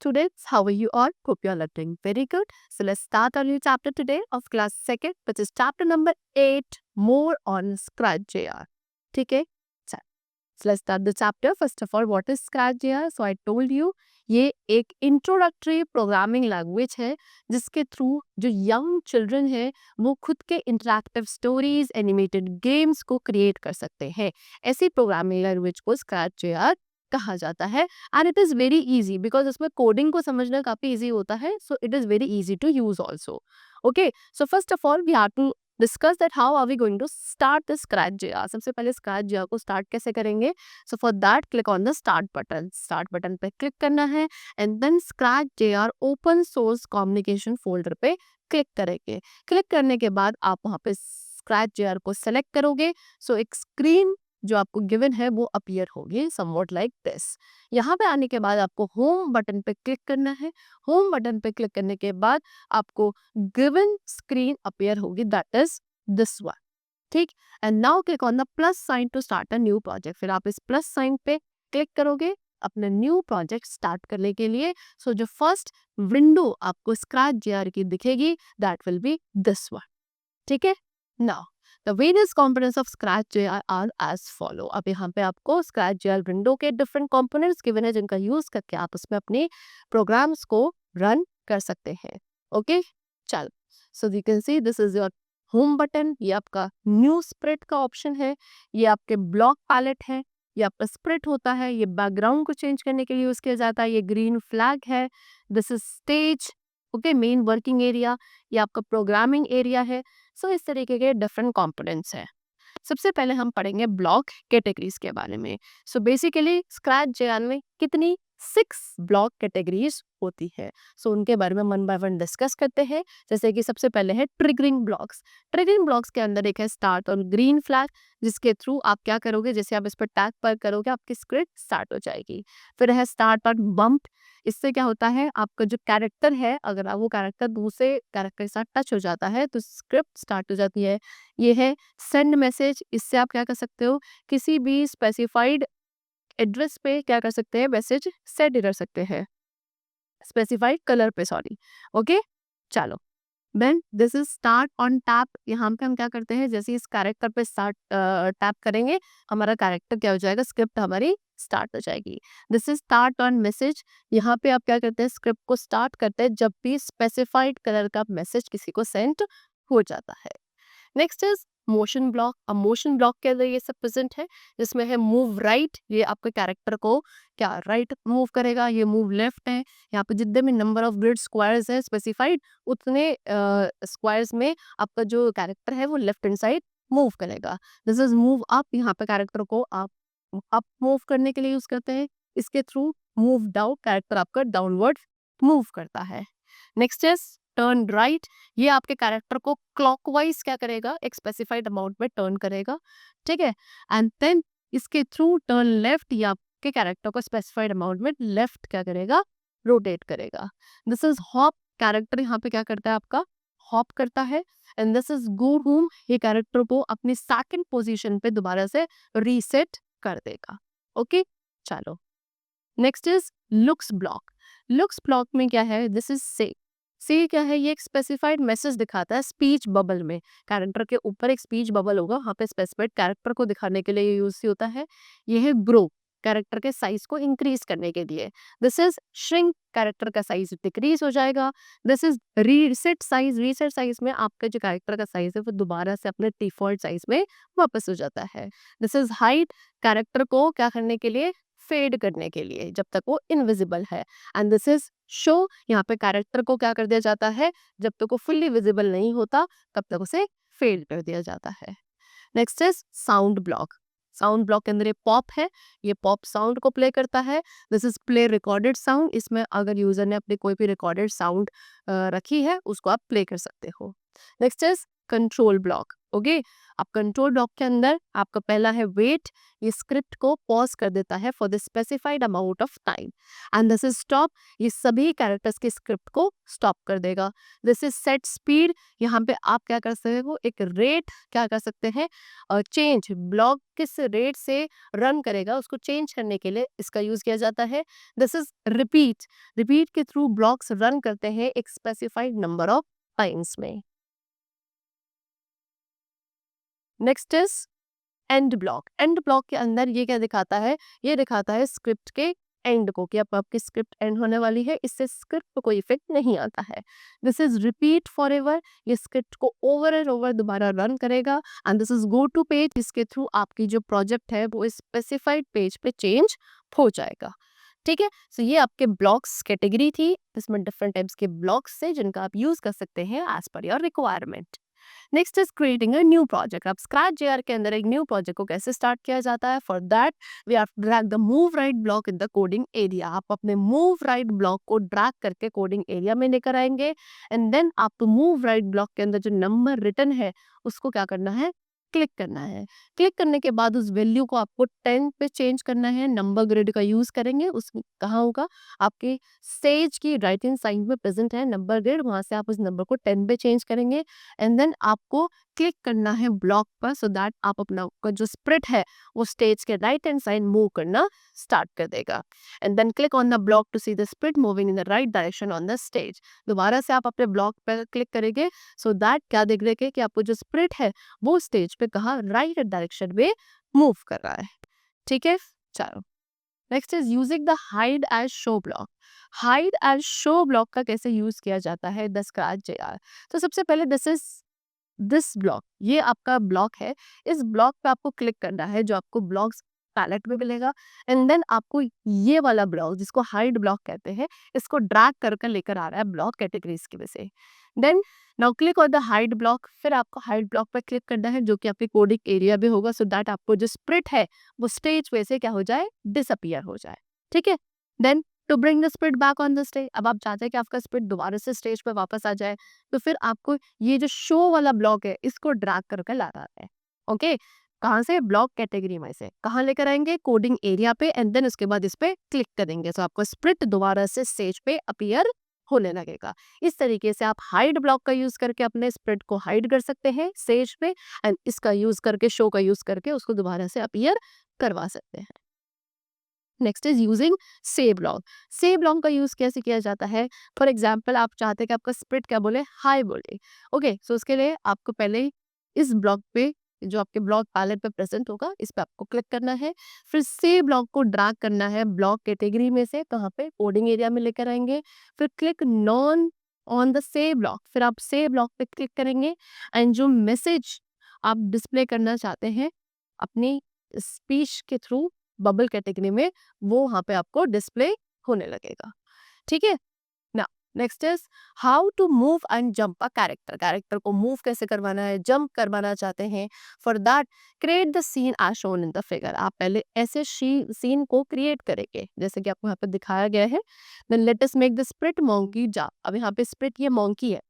students, how are you all? Hope you all are doing very good. So let's start our new chapter today of class 2nd, which is chapter number 8, more on Scratch JR. ठीक है? चल, so let's start the chapter. First of all, what is Scratch JR? So I told you, ये एक introductory programming language है जिसके through जो young children है वो खुद के इंटरैक्टिव स्टोरीज, एनिमेटेड गेम्स को क्रिएट कर सकते हैं. ऐसी प्रोग्रामिंग लैंग्वेज को स्क्रैच जेआर कहा जाता है. And it is very easy because इसमें कोडिंग को समझना काफ़ी इजी होता है. So it is very easy to use also. Okay, so first of all we have to discuss that how are we going to start the Scratch JR. सबसे पहले Scratch JR को start कैसे करेंगे. So for that click on the start button. Start button पे click करना है and then Scratch JR open source communication folder पे click करेंगे. क्लिक करने के बाद आप वहाँ पे स्क्रैच जेआर को सेलेक्ट करोगे. सो एक स्क्रीन जो आपको गिवन है वो अपीयर होगी समवॉट लाइक दिस. यहाँ पे आने के बाद आपको होम बटन पे क्लिक करना है. होम बटन पे क्लिक करने के बाद आपको गिवन स्क्रीन अपीयर होगी, दैट इज दिस वन. ठीक, and now click on the plus sign to start a new project. फिर आप इस प्लस साइन पे क्लिक करोगे अपना न्यू प्रोजेक्ट स्टार्ट करने के लिए. सो जो फर्स्ट विंडो आपको स्क्रैच जेआर की दिखेगी that will be this one. ठीक है, now the various components of Scratch JR are as follow. अब यहाँ पे आपको स्क्रैच जेआर विंडो के डिफरेंट कंपोनेंट्स गिवन है जिनका यूज करके आप उसमें अपने प्रोग्राम्स को रन कर सकते हैं. ओके, चल, so you can see this is your home button. ये आपका न्यू स्प्रेड का ऑप्शन है. ये आपके ब्लॉक पैलेट है. ये आपका स्प्रेड होता है. ये बैकग्राउंड को चेंज करने के लिए यूज किया जाता है. ये ग्रीन फ्लैग है. This is stage. Okay, main working area. ये आपका प्रोग्रामिंग एरिया है. सो इस तरीके के डिफरेंट कंपोनेंट्स हैं. सबसे पहले हम पढ़ेंगे ब्लॉक कैटेगरीज के बारे में. सो बेसिकली स्क्रैच जेआर में कितनी 6 ब्लॉक कैटेगरीज होती है. सो उनके बारे में वन बाय वन डिस्कस करते हैं. जैसे कि सबसे पहले है ट्रिगरिंग ब्लॉक्स. ट्रिगरिंग ब्लॉक्स के अंदर एक है स्टार्ट और ग्रीन फ्लैग, जिसके थ्रू आप क्या करोगे, जैसे आप इस पर टैग पर करोगे आपकी स्क्रिप्ट स्टार्ट हो जाएगी. फिर है स्टार्ट और बम्प. इससे क्या होता है, आपका जो कैरेक्टर है अगर आप वो कैरेक्टर दूसरे कैरेक्टर के साथ टच हो जाता है तो स्क्रिप्ट स्टार्ट हो जाती है. ये है सेंड मैसेज. इससे आप क्या कर सकते हो, किसी भी स्पेसिफाइड एड्रेस पे क्या कर सकते हैं, मैसेज सेंड कर सकते हैं, स्पेसिफाइड कलर पे, सॉरी. ओके, चलो, then this is start on tap. यहाँ पे हम क्या करते हैं, जैसे इस कैरेक्टर पे स्टार्ट टैप करेंगे हमारा कैरेक्टर क्या हो जाएगा, स्क्रिप्ट हमारी स्टार्ट हो जाएगी. This is start on message. यहाँ पे आप क्या करते हैं, स्क्रिप्ट को स्टार्ट करते हैं जब भी स्पेसिफाइड कलर का मैसेज किसी को सेंड हो जाता है. Next is motion block. अब मोशन ब्लॉक के अंदर ये सब प्रेजेंट है, जिसमें है मूव राइट. ये आपके कैरेक्टर को क्या राइट मूव करेगा. ये मूव लेफ्ट है. यहाँ पे जितने भी नंबर ऑफ ग्रिड स्क्वायर्स है स्पेसिफाइड, उतने स्क्वायर्स में आपका जो कैरेक्टर है वो लेफ्ट हैंड साइड मूव करेगा. This is move up. यहाँ पे कैरेक्टर को आप अप मूव करने के लिए यूज करते हैं. इसके थ्रू मूव डाउन, कैरेक्टर आपका डाउनवर्ड मूव करता है. Next is turn right. ये आपके कैरेक्टर को क्लॉकवाइज क्या करेगा, एक स्पेसिफाइड अमाउंट में टर्न करेगा. ठीक है, एंड देन इसके थ्रू टर्न लेफ्ट. ये आपके कैरेक्टर को स्पेसिफाइड अमाउंट में लेफ्ट क्या करेगा, रोटेट करेगा. This is hop. कैरेक्टर यहाँ पे क्या करता है, आपका हॉप करता है. And this is go home. ये कैरेक्टर को अपनी सेकंड पोजीशन पे दोबारा से रीसेट कर देगा. ओके, चलो, next is looks block. Looks block में क्या है, दिस इज से क्या है, ये एक स्पेसिफाइड मैसेज दिखाता है स्पीच बबल में. कैरेक्टर के ऊपर एक स्पीच बबल होगा, वहाँ पे स्पेसिफाइड कैरेक्टर को दिखाने के लिए यूज होता है. ये है ग्रो, कैरेक्टर के साइज को इंक्रीज करने के लिए. दिस इज श्रिंक, कैरेक्टर का साइज डिक्रीज हो जाएगा. This is reset size. Reset size में आपका जो कैरेक्टर का साइज है वो दोबारा से अपने डिफॉल्ट साइज में वापस हो जाता है. दिस इज हाइट, कैरेक्टर को क्या करने के लिए, फेड करने के लिए जब तक वो इनविजिबल है. And this is show. यहाँ पे कैरेक्टर को क्या कर दिया जाता है, जब तक वो फुल्ली विजिबल नहीं होता तब तक उसे फेड कर दिया जाता है. Next is sound block. Sound block के अंदर ये पॉप है. ये पॉप साउंड को प्ले करता है. This is play recorded sound. इसमें अगर यूजर ने अपनी कोई भी रिकॉर्डेड साउंड रखी है उसको आप प्ले कर सकते हो. Next is control block. Okay. अब कंट्रोल ब्लॉक के अंदर आपका पहला है वेट, ये स्क्रिप्ट को पॉज कर देता है for the specified amount of time. And this is stop, ये सभी कैरेक्टर्स के स्क्रिप्ट को स्टॉप कर देगा। दिस इज सेट स्पीड, यहाँ पे आप क्या कर सकते हो, एक रेट क्या कर सकते हैं, चेंज, ब्लॉक किस रेट से रन करेगा उसको चेंज करने के लिए इसका यूज किया जाता है। दिस इज रिपीट, रिपीट के थ्रू ब्लॉक्स रन करते हैं एक स्पेसिफाइड नंबर ऑफ टाइम्स में। Next is and block. And block के अंदर ये क्या दिखाता है, ये दिखाता है स्क्रिप्ट के एंड को, कि अब आपकी स्क्रिप्ट एंड होने वाली है, इससे स्क्रिप्ट को कोई इफेक्ट नहीं आता है। This is repeat for ever, ये स्क्रिप्ट को ओवर एंड ओवर दोबारा रन करेगा। And this is go to page, जिसके थ्रू आपकी जो प्रोजेक्ट है वो स्पेसिफाइड पेज पे चेंज हो जाएगा। ठीक है, सो ये आपके ब्लॉक्स कैटेगरी थी, इसमें डिफरेंट टाइप्स के ब्लॉक्स है जिनका आप यूज कर सकते हैं as per your requirement. Next is creating a new project. अब स्क्रैच जेआर के अंदर एक न्यू प्रोजेक्ट को कैसे स्टार्ट किया जाता है, for that we have to drag the move right block in the coding area. आप अपने मूव राइट ब्लॉक को ड्रैग करके कोडिंग एरिया में लेकर आएंगे, एंड देन आप मूव राइट ब्लॉक के अंदर जो नंबर रिटन है उसको क्या करना है, क्लिक करना है। क्लिक करने के बाद उस वैल्यू को आपको 10 पे चेंज करना है। नंबर ग्रिड का यूज करेंगे, उसमें कहाँ होगा, आपके स्टेज की राइट हैंड साइड में प्रेजेंट है नंबर ग्रिड, वहां से आप उस नंबर को 10 पे चेंज करेंगे। एंड देन आपको क्लिक करना है ब्लॉक पर, सो दैट आप अपना का जो स्प्रेड है वो स्टेज के राइट हैंड साइड मूव करना स्टार्ट कर देगा। And then click on the block to see the sprite moving in the right direction on the stage. दोबारा से आप अपने ब्लॉक पर क्लिक करेंगे, सो दैट क्या देख रहे कि आपको जो स्प्रेड है वो स्टेज पे कहा राइट डायरेक्शन में मूव कर रहा है। ठीक है, चलो next is using the hide as show block. Hide as show block का कैसे यूज किया जाता है द स्क्रैच जेआर। तो सबसे पहले दिस ब्लॉक, ये आपका ब्लॉक है, इस ब्लॉक पे आपको क्लिक करना है जो आपको ब्लॉक्स पैलेट में मिलेगा। एंड देन आपको ये वाला ब्लॉक जिसको हाइड ब्लॉक कहते हैं, इसको ड्रैग कर लेकर आ रहा है ब्लॉक कैटेगरीज की वजह से। Then now click on the hide block, फिर आपको हाइड ब्लॉक पर क्लिक करना है जो कि आपके कोडिंग एरिया भी होगा, सो दैट आपको जो स्प्रिट है वो स्टेज पे से क्या हो जाए, डिसअपियर हो जाए। ठीक है, then to bring the sprite back on the stage, अब आप चाहते हैं कि आपका स्प्रिट दोबारा से स्टेज पे वापस आ जाए, तो फिर आपको ये जो शो वाला ब्लॉक है इसको ड्रैग करके लाना है। ओके, कहाँ से, ब्लॉक कैटेगरी में से कहाँ लेकर आएंगे, कोडिंग एरिया पे, एंड देन उसके बाद इस पे क्लिक करेंगे, तो आपका स्प्रिट दोबारा से स्टेज पे अपीयर होने लगेगा। इस तरीके से आप हाइड ब्लॉक का यूज करके अपने स्प्रिट को हाइड कर सकते हैं स्टेज पे, एंड इसका यूज करके, शो का यूज करके उसको दोबारा से अपीयर करवा सकते हैं। नेक्स्ट इज यूजिंग से ब्लॉक। से ब्लॉक का यूज कैसे किया जाता है, फॉर एग्जाम्पल आप चाहते हैं कि आपका स्प्रिट क्या बोले, हाई बोले। ओके, सो उसके लिए आपको पहले इस ब्लॉक पे, जो आपके ब्लॉक पैलेट पे प्रेजेंट होगा, इस पे आपको क्लिक करना है, फिर से ब्लॉक को ड्रैग करना है ब्लॉक कैटेगरी में से, कहाँ पे, कोडिंग एरिया में लेकर आएंगे, फिर क्लिक नॉन ऑन द से ब्लॉक, फिर आप से ब्लॉक पे क्लिक करेंगे, एंड जो मैसेज आप डिस्प्ले करना चाहते हैं अपनी स्पीच के थ्रू बबल कैटेगरी में, वो वहां पे आपको डिस्प्ले होने लगेगा। ठीक है ना। Next is how to move and jump a character. Character को मूव कैसे करवाना है, जंप करवाना चाहते हैं, for that create the scene as shown in the figure. आप पहले ऐसे सीन को क्रिएट करेंगे जैसे कि आपको यहाँ पे दिखाया गया है। Then let us make the sprite monkey jump. अब यहाँ पे स्प्रिट ये मोंकी है,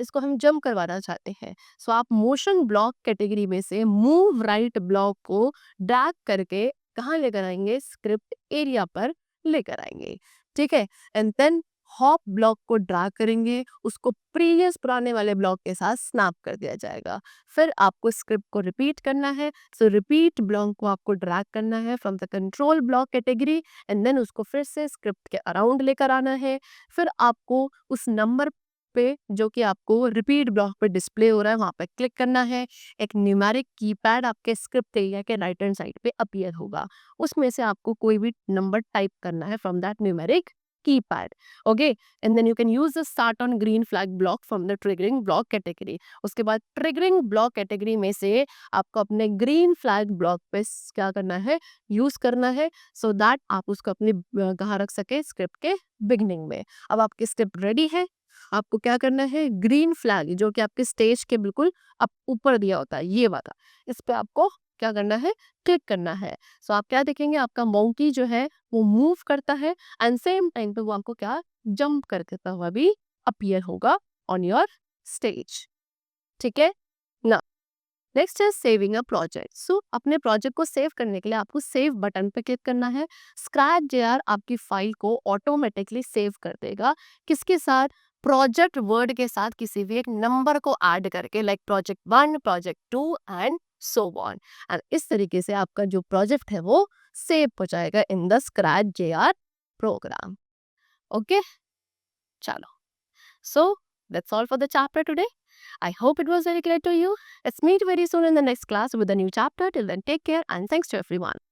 इसको हम जंप करवाना चाहते हैं, सो आप मोशन ब्लॉक कैटेगरी में से मूव राइट ब्लॉक को ड्रैग करके कहाँ लेकर आएंगे, स्क्रिप्ट एरिया पर लेकर आएंगे। ठीक है, एंड देन हॉप ब्लॉक को ड्रैग करेंगे, उसको प्रीवियस पुराने वाले ब्लॉक के साथ स्नैप कर दिया जाएगा। फिर आपको स्क्रिप्ट को रिपीट करना है, सो रिपीट ब्लॉक को आपको ड्रैग करना है from the control block category, and then उसको फिर से स्क्रिप्ट के अराउंड लेकर आना है। फिर आपको उस नंबर पे जो कि आपको रिपीट ब्लॉक पे डिस्प्ले हो रहा है वहां पे क्लिक करना है। एक न्यूमेरिक कीपैड आपके स्क्रिप्ट एरिया के राइट हैंड साइड पे अपीयर होगा, उसमें से आपको कोई भी नंबर टाइप करना है from that numeric keypad. Okay, and then you can use the start on green flag block from the triggering block category. उसके बाद ट्रिगरिंग ब्लॉक कैटेगरी में से आपको अपने ग्रीन फ्लैग ब्लॉक पे क्या करना है, यूज करना है, सो दैट आप उसको अपनी कहाँ रख सके, स्क्रिप्ट के बिगनिंग में। अब आपकी स्क्रिप्ट रेडी है, आपको क्या करना है, ग्रीन फ्लैग जो कि आपके स्टेज के बिल्कुल अब ऊपर दिया होता है ये वाला, इस पे आपको क्या करना है, क्लिक करना है। सो आप क्या देखेंगे, आपका मोंकी जो है वो मूव करता है, एंड सेम टाइम पे वो आपको क्या, जंप करता हुआ भी अपीयर होगा ऑन योर स्टेज। ठीक है ना। नेक्स्ट है सेविंग अ प्रोजेक्ट। सो अपने प्रोजेक्ट को सेव करने के लिए आपको सेव बटन पे क्लिक करना है। स्क्रैच जेआर आपकी फाइल को ऑटोमेटिकली सेव कर देगा। किसके साथ? प्रोजेक्ट वर्ड के साथ किसी भी एक नंबर को ऐड करके, like project 1, project 2 and so on. And इस तरीके से आपका जो प्रोजेक्ट है वो सेव हो जाएगा in the Scratch JR program. Okay, चलो। So that's all for the chapter today. I hope it was very clear to you. Let's meet very soon in the next class with a new chapter. Till then, take care and thanks to everyone.